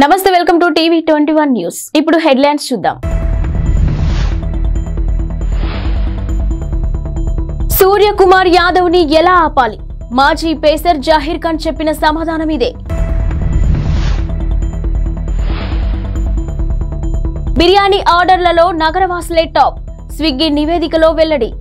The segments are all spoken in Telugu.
నమస్తే వెల్కమ్ టు టీవీ 21 న్యూస్. ఇప్పుడు హెడ్లైన్స్ చూద్దాం. సూర్యకుమార్ యాదవ్ ని ఎలా ఆపాలి? మాజీ పేసర్ జహీర్ ఖాన్ చెప్పిన సమాధానం ఇదే. బిర్యానీ ఆర్డర్లలో నగరవాసులే టాప్, స్విగ్గీ నివేదికలో వెల్లడి.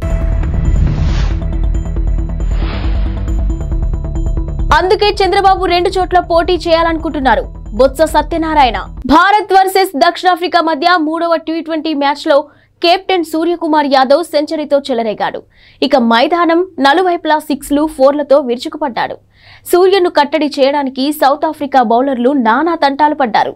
అందుకే చంద్రబాబు 2 చోట్ల పోటీ చేయాలనుకుంటున్నారు. బొత్స సత్యనారాయణ. భారత్ వర్సెస్ దక్షిణాఫ్రికా మధ్య 3వ టీ20 మ్యాచ్ లో కెప్టెన్ సూర్యకుమార్ యాదవ్ సెంచరీతో చెలరేగాడు. ఇక మైదానం నలువైపులా 6లు 4లతో విరుచుకుపడ్డాడు. సూర్యను కట్టడి చేయడానికి సౌత్ ఆఫ్రికా బౌలర్లు నానా తంటాలు పడ్డారు.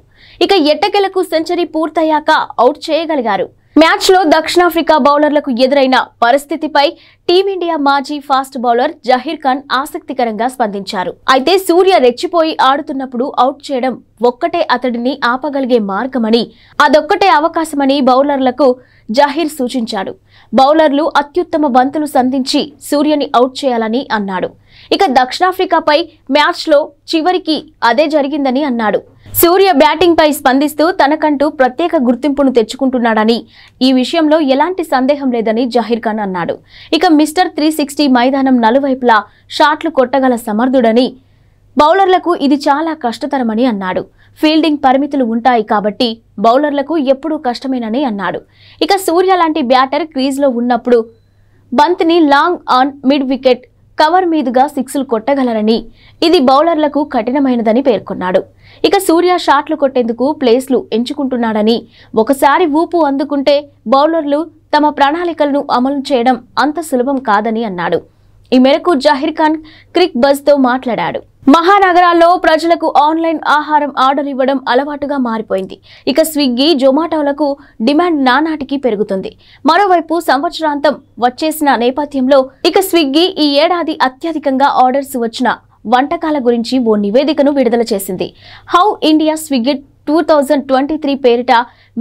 ఇక ఎట్టకెలకు సెంచరీ పూర్తయ్యాక అవుట్ చేయగలిగారు. మ్యాచ్ లో దక్షిణాఫ్రికా బౌలర్లకు ఎదురైన పరిస్థితిపై టీమిండియా మాజీ ఫాస్ట్ బౌలర్ జహీర్ ఖాన్ ఆసక్తికరంగా స్పందించారు. అయితే సూర్య రెచ్చిపోయి ఆడుతున్నప్పుడు అవుట్ చేయడం ఒక్కటే అతడిని ఆపగలిగే మార్గమని, అదొక్కటే అవకాశమని బౌలర్లకు జహీర్ సూచించాడు. బౌలర్లు అత్యుత్తమ బంతులు సంధించి సూర్యని అవుట్ చేయాలని అన్నాడు. ఇక దక్షిణాఫ్రికాపై మ్యాచ్ లో చివరికి అదే జరిగిందని అన్నాడు. సూర్య బ్యాటింగ్ పై స్పందిస్తూ తనకంటూ ప్రత్యేక గుర్తింపును తెచ్చుకుంటున్నాడని, ఈ విషయంలో ఎలాంటి సందేహం లేదని జహీర్ ఖాన్ అన్నాడు. ఇక మిస్టర్ 360 మైదానం నలువైపులా షాట్లు కొట్టగల సమర్థుడని, బౌలర్లకు ఇది చాలా కష్టతరమని అన్నాడు. ఫీల్డింగ్ పరిమితులు ఉంటాయి కాబట్టి బౌలర్లకు ఎప్పుడూ కష్టమేనని అన్నాడు. ఇక సూర్య లాంటి బ్యాటర్ క్రీజ్లో ఉన్నప్పుడు బంతిని long on mid wicket cover మీదుగా 6లు కొట్టగలరని, ఇది బౌలర్లకు కఠినమైనదని పేర్కొన్నాడు. ఇక సూర్య షాట్లు కొట్టేందుకు ప్లేస్లు ఎంచుకుంటున్నాడని, ఒకసారి ఊపు అందుకుంటే బౌలర్లు తమ ప్రణాళికలను అమలు చేయడం అంత సులభం కాదని అన్నాడు. ఈ మేరకు జహీర్ ఖాన్ క్రిక్ బజ్ తో మాట్లాడాడు. మహానగరాల్లో ప్రజలకు ఆన్లైన్ ఆహారం ఆర్డర్ ఇవ్వడం అలవాటుగా మారిపోయింది. ఇక స్విగ్గీ, జొమాటోలకు డిమాండ్ నానాటికి పెరుగుతుంది. మరోవైపు సంవత్సరాంతం వచ్చేసిన నేపథ్యంలో ఇక స్విగ్గీ ఈ ఏడాది అత్యధికంగా ఆర్డర్స్ వచ్చిన వంటకాల గురించి ఓ నివేదికను విడుదల చేసింది. హౌ ఇండియా స్విగ్గీ 2023 పేరిట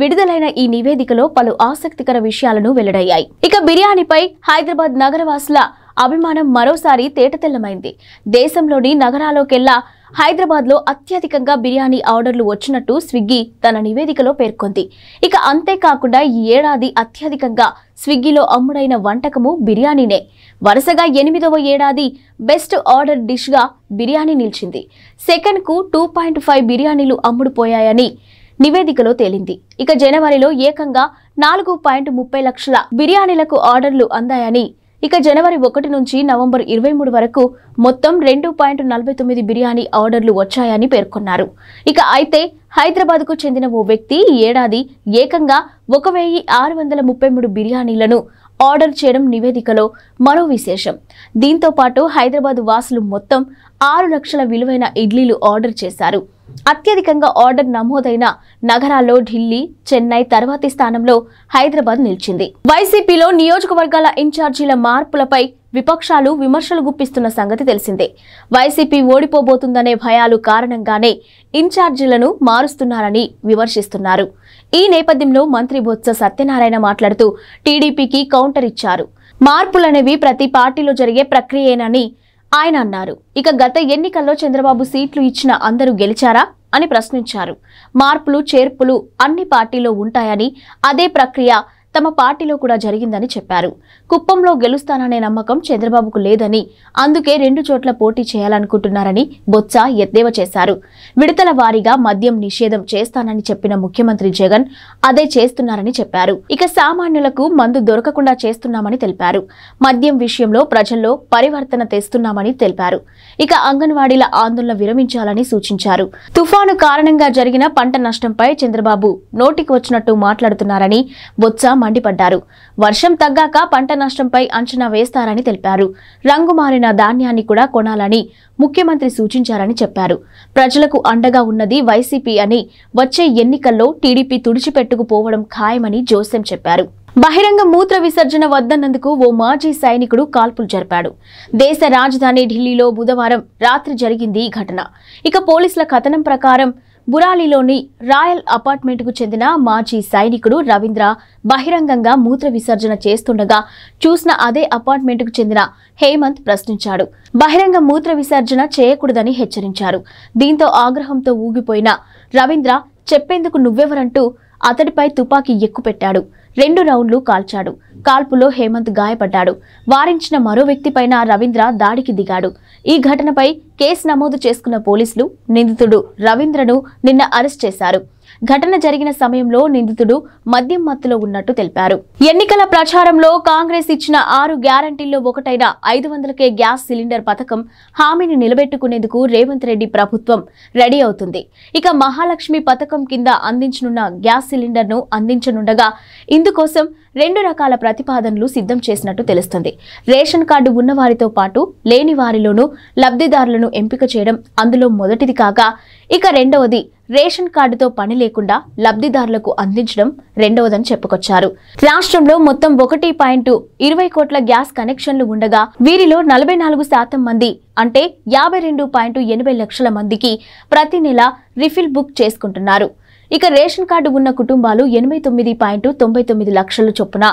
విడుదలైన ఈ నివేదికలో పలు ఆసక్తికర విషయాలను వెల్లడయ్యాయి. ఇక బిర్యానీపై హైదరాబాద్ నగరవాసుల అభిమానం మరోసారి తేటతెల్లమైంది. దేశంలోని నగరాల్లోకెల్లా హైదరాబాద్ లో అత్యధికంగా బిర్యానీ ఆర్డర్లు వచ్చినట్టు స్విగ్గీ తన నివేదికలో పేర్కొంది. ఇక అంతేకాకుండా ఈ ఏడాది అత్యధికంగా స్విగ్గీలో అమ్ముడైన వంటకము బిర్యానీనే. వరుసగా 8వ ఏడాది బెస్ట్ ఆర్డర్ డిష్ గా బిర్యానీ నిలిచింది. సెకండ్ కు 2.5 బిర్యానీలు అమ్ముడుపోయాయని నివేదికలో తేలింది. ఇక జనవరిలో ఏకంగా 4.30 లక్షల బిర్యానీలకు ఆర్డర్లు అందాయని, ఇక జనవరి 1 నుంచి నవంబర్ 23 వరకు మొత్తం 2.49 బిర్యానీ ఆర్డర్లు వచ్చాయని పేర్కొన్నారు. ఇక అయితే హైదరాబాద్ కు చెందిన ఓ వ్యక్తి ఈ ఏడాది ఏకంగా 1633 బిర్యానీలను ఆర్డర్ చేయడం నివేదికలో మరో విశేషం. దీంతో పాటు హైదరాబాద్ వాసులు మొత్తం 6 లక్షల విలువైన ఇడ్లీలు ఆర్డర్ చేశారు. అత్యధికంగా ఆర్డర్ నమోదైన నగరాల్లో ఢిల్లీ, చెన్నై తర్వాతి స్థానంలో హైదరాబాద్ నిలిచింది. వైసీపీలో నియోజకవర్గాల ఇన్ఛార్జీల మార్పులపై విపక్షాలు విమర్శలు గుప్పిస్తున్న సంగతి తెలిసిందే. వైసీపీ ఓడిపోబోతుందనే భయాలు కారణంగానే ఇన్ఛార్జీలను మారుస్తున్నారని విమర్శిస్తున్నారు. ఈ నేపథ్యంలో మంత్రి బొత్స సత్యనారాయణ మాట్లాడుతూ టీడీపీకి కౌంటర్ ఇచ్చారు. మార్పులనేవి ప్రతి పార్టీలో జరిగే ప్రక్రియేనని ఆయన అన్నారు. ఇక గత ఎన్నికల్లో చంద్రబాబు సీట్లు ఇచ్చిన అందరూ గెలిచారా అని ప్రశ్నించారు. మార్పులు చేర్పులు అన్ని పార్టీలో ఉంటాయని, అదే ప్రక్రియ తమ పార్టీలో కూడా జరిగిందని చెప్పారు. కుప్పంలో గెలుస్తాననే నమ్మకం చంద్రబాబుకు లేదని, అందుకే 2 చోట్ల పోటీ చేయాలనుకుంటున్నారని బొత్స ఎద్దేవా చేశారు. విడతల వారీగా మద్యం నిషేధం చేస్తానని చెప్పిన ముఖ్యమంత్రి జగన్ అదే చేస్తున్నారని చెప్పారు. ఇక సామాన్యులకు మందు దొరకకుండా చేస్తున్నామని తెలిపారు. మద్యం విషయంలో ప్రజల్లో పరివర్తన తెస్తున్నామని తెలిపారు. ఇక అంగన్వాడీల ఆందోళన విరమించాలని సూచించారు. తుఫాను కారణంగా జరిగిన పంట నష్టంపై చంద్రబాబు నోటికి వచ్చినట్టు మాట్లాడుతున్నారని బొత్స మండిపడ్డారు. వర్షం తగ్గాక పంట నష్టంపై అంచనా వేస్తారని తెలిపారు. రంగు మారిన ధాన్యాన్ని కూడా కొనాలని ముఖ్యమంత్రి సూచించారని చెప్పారు. ప్రజలకు అండగా ఉన్నది వైసీపీ అని, వచ్చే ఎన్నికల్లో టీడీపీ తుడిచిపెట్టుకుపోవడం ఖాయమని జోసెం చెప్పారు. బహిరంగ మూత్ర విసర్జన వద్దన్నందుకు ఓ మాజీ సైనికుడు కాల్పులు జరిపాడు. దేశ రాజధాని ఢిల్లీలో బుధవారం రాత్రి జరిగింది ఈ ఘటన. ఇక పోలీసుల కథనం ప్రకారం బురాలిలోని రాయల్ అపార్ట్మెంట్ కు చెందిన మాజీ సైనికుడు రవీంద్ర బహిరంగంగా మూత్ర విసర్జన చేస్తుండగా చూసిన అదే అపార్ట్మెంట్ కు చెందిన హేమంత్ ప్రశ్నించాడు. బహిరంగ మూత్ర విసర్జన చేయకూడదని హెచ్చరించారు. దీంతో ఆగ్రహంతో ఊగిపోయిన రవీంద్ర చెప్పేందుకు నువ్వెవరంటూ అతడిపై తుపాకీ ఎక్కుపెట్టాడు. 2 రౌండ్లు కాల్చాడు. కాల్పులో హేమంత్ గాయపడ్డాడు. వారించిన మరో వ్యక్తిపైన రవీంద్ర దాడికి దిగాడు. ఈ ఘటనపై కేసు నమోదు చేసుకున్న పోలీసులు నిందితుడు రవీంద్రను నిన్న అరెస్ట్ చేశారు. ఘటన జరిగిన సమయంలో నిందితుడు మద్యం మత్తులో ఉన్నట్టు తెలిపారు. ఎన్నికల ప్రచారంలో కాంగ్రెస్ ఇచ్చిన 6 గ్యారంటీల్లో ఒకటైన 500కే గ్యాస్ సిలిండర్ పథకం హామీని నిలబెట్టుకునేందుకు రేవంత్ రెడ్డి ప్రభుత్వం రెడీ అవుతుంది. ఇక మహాలక్ష్మి పథకం కింద అందించనున్న గ్యాస్ సిలిండర్ను అందించనుండగా ఇందుకోసం 2 రకాల ప్రతిపాదనలు సిద్ధం చేసినట్టు తెలుస్తుంది. రేషన్ కార్డు ఉన్న వారితో పాటు లేని వారిలోనూ లబ్ధిదారులను ఎంపిక చేయడం అందులో మొదటిది కాగా, ఇక రెండవది రేషన్ కార్డుతో పని లేకుండా లబ్ధిదారులకు అందించడం రెండవదని చెప్పుకొచ్చారు. రాష్ట్రంలో మొత్తం 1.20 కోట్ల గ్యాస్ కనెక్షన్లు ఉండగా వీరిలో 44% మంది అంటే 52.80 లక్షల మందికి ప్రతి నెల రిఫిల్ బుక్ చేసుకుంటున్నారు. ఇక రేషన్ కార్డు ఉన్న కుటుంబాలు 89.99 లక్షల చొప్పున.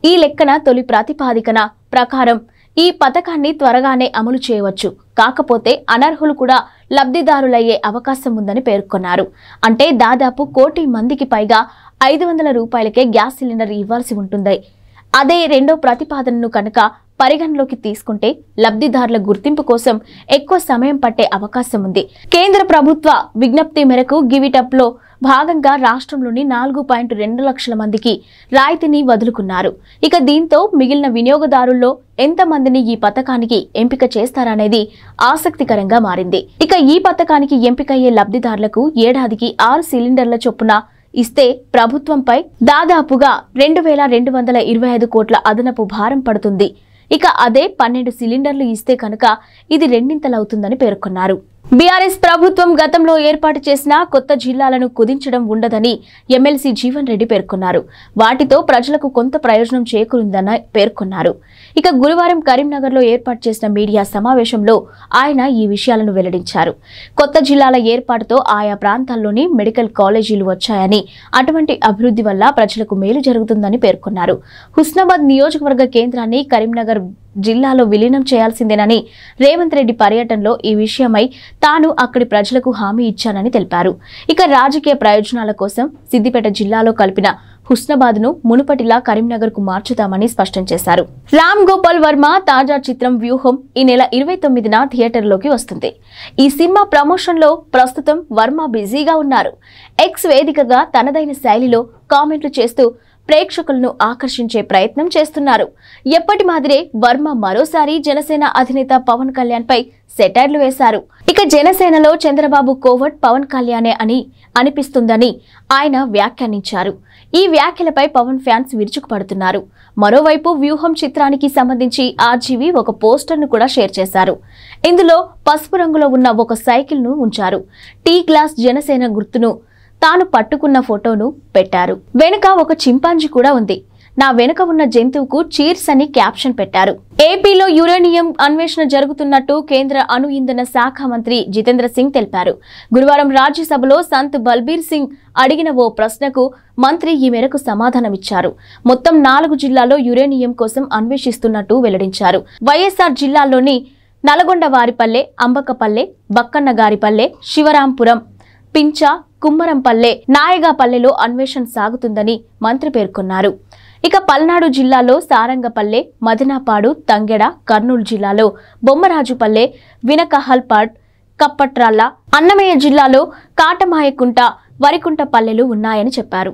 ఈ లెక్కన తొలి ప్రాతిపాదికన ప్రకారం ఈ పథకాన్ని త్వరగానే అమలు చేయవచ్చు. కాకపోతే అనర్హులు కూడా లబ్ధిదారులయ్యే అవకాశం ఉందని పేర్కొన్నారు. అంటే దాదాపు 1 కోటి మందికి పైగా 500 రూపాయలకే గ్యాస్ సిలిండర్ ఇవ్వాల్సి ఉంటుంది. అదే రెండో ప్రతిపాదనను కనుక పరిగణలోకి తీసుకుంటే లబ్ధిదారుల గుర్తింపు కోసం ఎక్కువ సమయం పట్టే అవకాశం ఉంది. కేంద్ర ప్రభుత్వ విజ్ఞప్తి మేరకు గివిటప్ లో భాగంగా రాష్ట్రంలోని 4.2 లక్షల మందికి రాయితీని వదులుకున్నారు. ఇక దీంతో మిగిలిన వినియోగదారుల్లో ఎంతమందిని ఈ పథకానికి ఎంపిక చేస్తారనేది ఆసక్తికరంగా మారింది. ఇక ఈ పథకానికి ఎంపికయ్యే లబ్ధిదారులకు ఏడాదికి 6 సిలిండర్ల చొప్పున ఇస్తే ప్రభుత్వంపై దాదాపుగా 2,225 కోట్ల అదనపు భారం పడుతుంది. ఇక అదే 12 సిలిండర్లు ఇస్తే కనుక ఇది రెండింతలవుతుందని పేర్కొన్నారు. బీఆర్ఎస్ ప్రభుత్వం గతంలో ఏర్పాటు చేసిన కొత్త జిల్లాలను కుదించడం ఉండదని ఎమ్మెల్సీ జీవన్ రెడ్డి పేర్కొన్నారు. వాటితో ప్రజలకు కొంత ప్రయోజనం చేకూరిందని పేర్కొన్నారు. ఇక గురువారం కరీంనగర్లో ఏర్పాటు చేసిన మీడియా సమావేశంలో ఆయన ఈ విషయాలను వెల్లడించారు. కొత్త జిల్లాల ఏర్పాటుతో ఆయా ప్రాంతాల్లోని మెడికల్ కాలేజీలు వచ్చాయని, అటువంటి అభివృద్ధి వల్ల ప్రజలకు మేలు జరుగుతుందని పేర్కొన్నారు. హుస్నాబాద్ నియోజకవర్గ కేంద్రాన్ని కరీంనగర్ జిల్లాలో విలీనం చేయాల్సిందేనని, రేవంత్ రెడ్డి పర్యటనలో ఈ విషయమై తాను అక్కడి ప్రజలకు హామీ ఇచ్చానని తెలిపారు. ఇక రాజకీయ ప్రయోజనాల కోసం సిద్దిపేట జిల్లాలో కలిపిన హుస్నాబాద్ ను మునుపటిలా కరీంనగర్ కు మార్చుతామని స్పష్టం చేశారు. రామ్ గోపాల్ వర్మ తాజా చిత్రం వ్యూహం ఈ నెల 29న థియేటర్లోకి వస్తుంది. ఈ సినిమా ప్రమోషన్ లో ప్రస్తుతం వర్మ బిజీగా ఉన్నారు. ఎక్స్ వేదికగా తనదైన శైలిలో కామెంట్లు చేస్తూ ప్రేక్షకులను ఆకర్షించే ప్రయత్నం చేస్తున్నారు. ఎప్పటి మాదిరే వర్మ మరోసారి జనసేన అధినేత పవన్ కళ్యాణ్ పై సెటైర్లు వేశారు. ఇక జనసేనలో చంద్రబాబు కోవట్ పవన్ కళ్యాణే అని అనిపిస్తుందని ఆయన వ్యాఖ్యానించారు. ఈ వ్యాఖ్యలపై పవన్ ఫ్యాన్స్ విరుచుకుపడుతున్నారు. మరోవైపు వ్యూహం చిత్రానికి సంబంధించి ఆర్జీవీ ఒక పోస్టర్ను కూడా షేర్ చేశారు. ఇందులో పసుపు రంగులో ఉన్న ఒక సైకిల్ ను ఉంచారు. టీ గ్లాస్ జనసేన గుర్తును తాను పట్టుకున్న ఫోటోను పెట్టారు. వెనుక ఒక చింపాంజీ కూడా ఉంది. నా వెనుక ఉన్న జంతువుకు చీర్స్ అని క్యాప్షన్ పెట్టారు. ఏపీలో యురేనియం అన్వేషణ జరుగుతున్నట్టు కేంద్ర అణు ఇంధన శాఖ మంత్రి జితేంద్ర సింగ్ తెలిపారు. గురువారం రాజ్యసభలో సంత్ బల్బీర్ సింగ్ అడిగిన ఓ ప్రశ్నకు మంత్రి ఈ మేరకు సమాధానమిచ్చారు. మొత్తం 4 జిల్లాల్లో యురేనియం కోసం అన్వేషిస్తున్నట్టు వెల్లడించారు. వైఎస్ఆర్ జిల్లాల్లోని నల్గొండవారిపల్లె, అంబకపల్లె, బక్కన్నగారిపల్లె, శివరాంపురం, పించ, కుమ్మరంపల్లె, నాయగాపల్లెలో అన్వేషణ సాగుతుందని మంత్రి పేర్కొన్నారు. ఇక పల్నాడు జిల్లాలో సారంగపల్లె, మదనపాడు, తంగెడ, కర్నూలు జిల్లాలో బొమ్మరాజుపల్లె, వినకహల్పాడ్, కప్పట్రాళ్ల, అన్నమయ్య జిల్లాలో కాటమాయకుంట, వరికుంటపల్లెలు ఉన్నాయని చెప్పారు.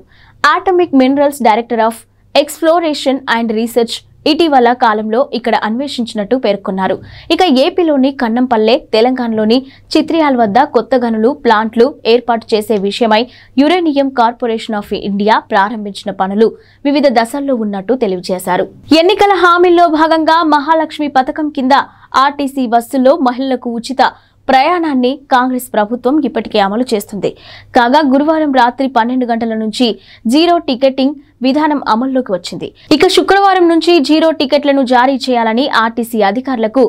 Atomic minerals director of exploration and research ఇటీవల కాలంలో ఇక్కడ అన్వేషించినట్టు పేర్కొన్నారు. ఇక ఏపీలోని కన్నంపల్లె, తెలంగాణలోని చిత్రియాల్ వద్ద కొత్త గనులు, ప్లాంట్లు ఏర్పాటు చేసే విషయమై యురేనియం కార్పొరేషన్ ఆఫ్ ఇండియా ప్రారంభించిన పనులు వివిధ దశల్లో ఉన్నట్టు తెలియజేశారు. ఎన్నికల హామీల్లో భాగంగా మహాలక్ష్మి పథకం కింద ఆర్టీసీ బస్సుల్లో మహిళలకు ఉచిత ప్రయాణాన్ని కాంగ్రెస్ ప్రభుత్వం ఇప్పటికే అమలు చేస్తుంది. కాగా గురువారం రాత్రి 12 గంటల నుంచి జీరో టికెటింగ్ విధానం అమల్లోకి వచ్చింది. ఇక శుక్రవారం నుంచి జీరో టికెట్లను జారీ చేయాలని ఆర్టీసీ అధికారులకు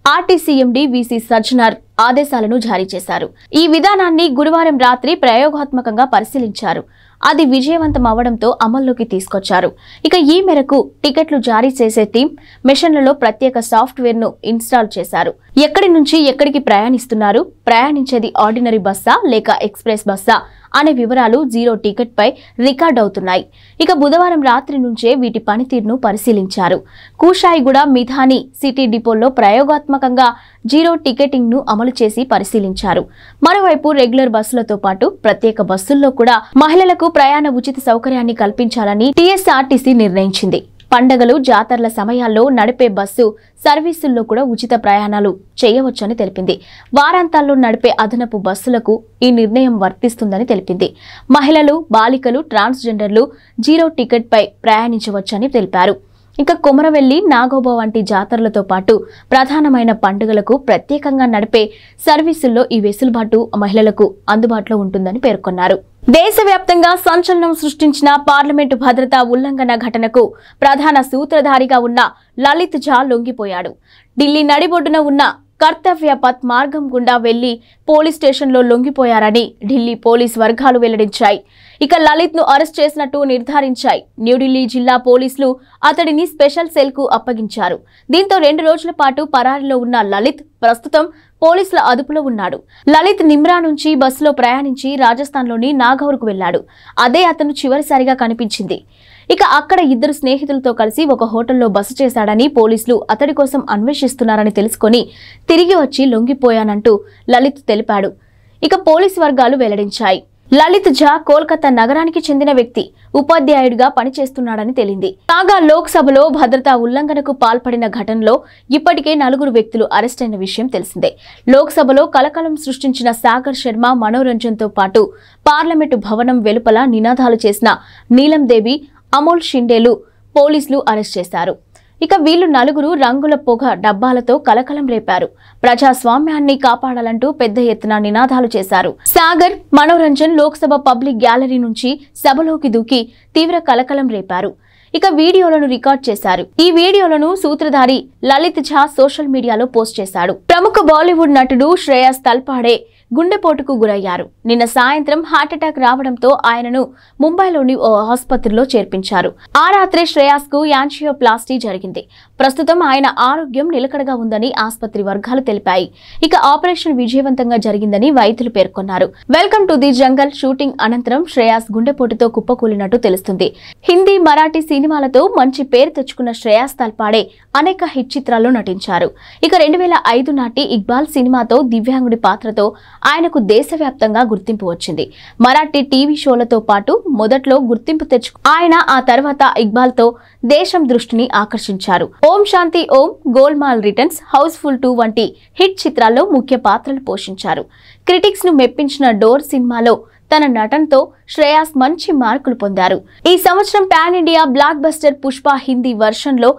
ఆర్టీసీ ఎండీ వీసీ సజ్జనార్ ఆదేశాలను జారీ చేశారు. ఈ విధానాన్ని గురువారం రాత్రి ప్రయోగాత్మకంగా పరిశీలించారు. అది విజయవంతం అవడంతో అమల్లోకి తీసుకొచ్చారు. ఇక ఈ మేరకు టికెట్లు జారీ చేసే టీం మెషిన్లలో ప్రత్యేక సాఫ్ట్వేర్ ను ఇన్స్టాల్ చేశారు. ఎక్కడి నుంచి ఎక్కడికి ప్రయాణిస్తున్నారు, ప్రయాణించేది ఆర్డినరీ బస్సా లేక ఎక్స్ప్రెస్ బస్సా అనే వివరాలు జీరో టికెట్ పై రికార్డ్ అవుతున్నాయి. ఇక బుధవారం రాత్రి నుంచే వీటి పనితీరును పరిశీలించారు. కూషాయిగూడ మిథాని సిటీ డిపోల్లో ప్రయోగాత్మకంగా జీరో టికెటింగ్ ను అమలు చేసి పరిశీలించారు. మరోవైపు రెగ్యులర్ బస్సులతో పాటు ప్రత్యేక బస్సుల్లో కూడా మహిళలకు ప్రయాణ ఉచిత సౌకర్యాన్ని కల్పించాలని టీఎస్ఆర్టీసీ నిర్ణయించింది. పండగలు, జాతరల సమయాల్లో నడిపే బస్సు సర్వీసుల్లో కూడా ఉచిత ప్రయాణాలు చేయవచ్చని తెలిపింది. వారాంతాల్లో నడిపే అదనపు బస్సులకు ఈ నిర్ణయం వర్తిస్తుందని తెలిపింది. మహిళలు, బాలికలు, ట్రాన్స్జెండర్లు జీరో టికెట్ పై ప్రయాణించవచ్చని తెలిపారు. ఇక కొమరవెల్లి, నాగోబా వంటి జాతరలతో పాటు ప్రధానమైన పండుగలకు ప్రత్యేకంగా నడిపే సర్వీసుల్లో ఈ వెసులుబాటు మహిళలకు అందుబాటులో ఉంటుందని పేర్కొన్నారు. దేశవ్యాప్తంగా సంచలనం సృష్టించిన పార్లమెంటు భద్రతా ఉల్లంఘన ఘటనకు ప్రధాన సూత్రధారిగా ఉన్న లలిత్ ఝా లొంగిపోయాడు. ఢిల్లీ నడిబొడ్డున ఉన్న కర్తవ్య పథ్ మార్గం గుండా వెళ్లి పోలీస్ స్టేషన్లో లొంగిపోయారని ఢిల్లీ పోలీస్ వర్గాలు వెల్లడించాయి. ఇక లలిత్ ను అరెస్ట్ చేసినట్టు నిర్ధారించాయి. న్యూఢిల్లీ జిల్లా పోలీసులు అతడిని స్పెషల్ సెల్ కు అప్పగించారు. దీంతో 2 రోజుల పాటు పరారీలో ఉన్న లలిత్ ప్రస్తుతం పోలీసుల అదుపులో ఉన్నాడు. లలిత్ నిమ్రా నుంచి బస్సులో ప్రయాణించి రాజస్థాన్లోని నాగౌర్కు వెళ్లాడు. అదే అతను చివరిసారిగా కనిపించింది. ఇక అక్కడ 2 స్నేహితులతో కలిసి ఒక హోటల్లో బస చేశాడని పోలీసులు అతడి కోసం అన్వేషిస్తున్నారని తెలుసుకొని తిరిగి వచ్చి లొంగిపోయానంటూ లలిత్ తెలిపాడు. ఇక పోలీసు వర్గాలు వెల్లడించాయి. లలిత్ ఝా కోల్కతా నగరానికి చెందిన వ్యక్తి, ఉపాధ్యాయుడిగా పనిచేస్తున్నాడని తేలింది. కాగా లోక్సభలో భద్రతా ఉల్లంఘనకు పాల్పడిన ఘటనలో ఇప్పటికే 4 వ్యక్తులు అరెస్ట్ అయిన విషయం తెలిసిందే. లోక్సభలో కలకలం సృష్టించిన సాగర్ శర్మ, మనోరంజన్ తో పాటు పార్లమెంటు భవనం వెలుపల నినాదాలు చేసిన నీలం దేవి, అమోల్ షిండేలు పోలీసులు అరెస్ట్ చేశారు. ఇక వీళ్లు 4 రంగుల పొగ డబ్బాలతో కలకలం రేపారు. ప్రజాస్వామ్యాన్ని కాపాడాలంటూ పెద్ద ఎత్తున నినాదాలు చేశారు. సాగర్, మనోరంజన్ లోక్సభ పబ్లిక్ గ్యాలరీ నుంచి సభలోకి దూకి తీవ్ర కలకలం రేపారు. ఇక వీడియోలను రికార్డ్ చేశారు. ఈ వీడియోలను సూత్రధారి లలిత్ ఝా సోషల్ మీడియాలో పోస్ట్ చేశాడు. ప్రముఖ బాలీవుడ్ నటుడు శ్రేయాస్ తల్పాడే గుండెపోటుకు గురయ్యారు. నిన్న సాయంత్రం హార్ట్అటాక్ రావడంతో ఆయనను ముంబైలోని ఓ ఆసుపత్రిలో చేర్పించారు. ఆ రాత్రే శ్రేయాస్ కు యాంజియోప్లాస్టీ జరిగింది. ప్రస్తుతం ఆయన ఆరోగ్యం నిలకడగా ఉందని ఆసుపత్రి వర్గాలు తెలిపాయి. ఇక ఆపరేషన్ విజయవంతంగా జరిగిందని వైద్యులు పేర్కొన్నారు. Welcome to the jungle shooting అనంతరం శ్రేయాస్ గుండెపోటుతో కుప్పకూలినట్టు తెలుస్తుంది. హిందీ, మరాఠీ సినిమాలతో మంచి పేరు తెచ్చుకున్న శ్రేయాస్ తల్పాడే అనేక హిట్ చిత్రాల్లో నటించారు. ఇక 2005 నాటి ఇక్బాల్ సినిమాతో దివ్యాంగుడి పాత్రతో ఆయనకు దేశవ్యాప్తంగా గుర్తింపు వచ్చింది. మరాఠీ టీవీ షోలతో పాటు మొదట్లో గుర్తింపు ఆయన ఆ తర్వాత ఇక్బాల్ తో దేశం దృష్టిని ఆకర్షించారు. ఓం శాంతి ఓం, గోల్మాల్ రిటర్న్స్, హౌస్ఫుల్ 2 వంటి హిట్ చిత్రాల్లో ముఖ్య పాత్రలు పోషించారు. క్రిటిక్స్ ను మెప్పించిన డోర్ సినిమాలో తన నటనతో శ్రేయాస్ మంచి మార్కులు పొందారు. ఈ సంవత్సరం pan India block buster Pushpa Hindi version లో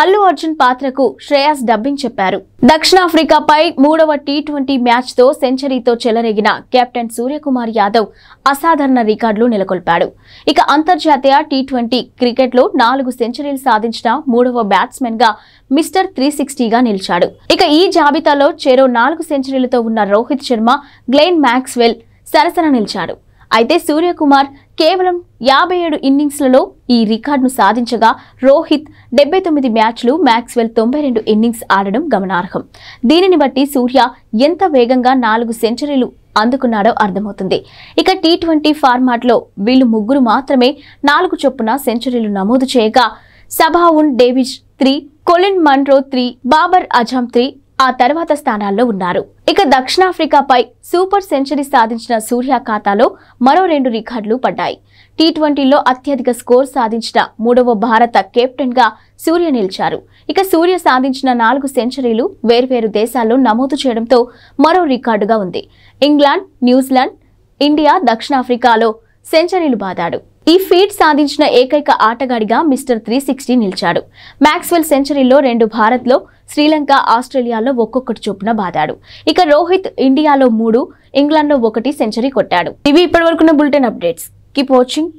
అల్లు అర్జున్ పాత్రకు శ్రేయాస్ డబ్బింగ్ చెప్పారు. దక్షిణాఫ్రికాపై 3వ టీ20 మ్యాచ్ తో సెంచరీతో చెలరేగిన కెప్టెన్ సూర్యకుమార్ యాదవ్ అసాధారణ రికార్డులు నెలకొల్పాడు. ఇక అంతర్జాతీయ టీ20 క్రికెట్ లో 4 సెంచరీలు సాధించిన 3వ బ్యాట్స్మెన్ గా మిస్టర్ 360గా నిలిచాడు. ఇక ఈ జాబితాలో చెరో 4 సెంచరీలతో ఉన్న రోహిత్ శర్మ, గ్లెన్ మ్యాక్స్వెల్ సరసన నిలిచాడు. అయితే సూర్యకుమార్ కేవలం 57 ఇన్నింగ్స్లలో ఈ రికార్డును సాధించగా రోహిత్ 79 మ్యాచ్లు, మ్యాక్స్వెల్ 92 ఇన్నింగ్స్ ఆడడం గమనార్హం. దీనిని బట్టి సూర్య ఎంత వేగంగా 4 సెంచరీలు అందుకున్నాడో అర్థమవుతుంది. ఇక టీ20 ఫార్మాట్ లో వీళ్లు 3 మాత్రమే 4 చొప్పున సెంచరీలు నమోదు చేయగా సబావున్ David 3, Colin Munro 3, Babar Azam 3 ఆ తర్వాత స్థానాల్లో ఉన్నారు. ఇక దక్షిణాఫ్రికాపై సూపర్ సెంచరీ సాధించిన సూర్య ఖాతాలో మరో 2 రికార్డులు పడ్డాయి. టీ20లో అత్యధిక స్కోర్ సాధించిన 3వ భారత కెప్టెన్ గా సూర్య నిలిచారు. ఇక సూర్య సాధించిన 4 సెంచరీలు వేర్వేరు దేశాల్లో నమోదు చేయడంతో మరో రికార్డుగా ఉంది. ఇంగ్లాండ్, న్యూజిలాండ్, ఇండియా, దక్షిణాఫ్రికాలో సెంచరీలు బాదాడు. ఈ ఫీట్ సాధించిన ఏకైక ఆటగాడిగా మిస్టర్ 360 నిలిచాడు. మ్యాక్స్వెల్ సెంచరీలో 2 భారత్లో, శ్రీలంక, ఆస్ట్రేలియాలో ఒక్కొక్కటి చొప్పున బాదాడు. ఇక రోహిత్ ఇండియాలో 3, ఇంగ్లాండ్లో 1 సెంచరీ కొట్టాడు. ఇవి ఇప్పటివరకున్న బులెటిన్ అప్డేట్స్. Keep watching.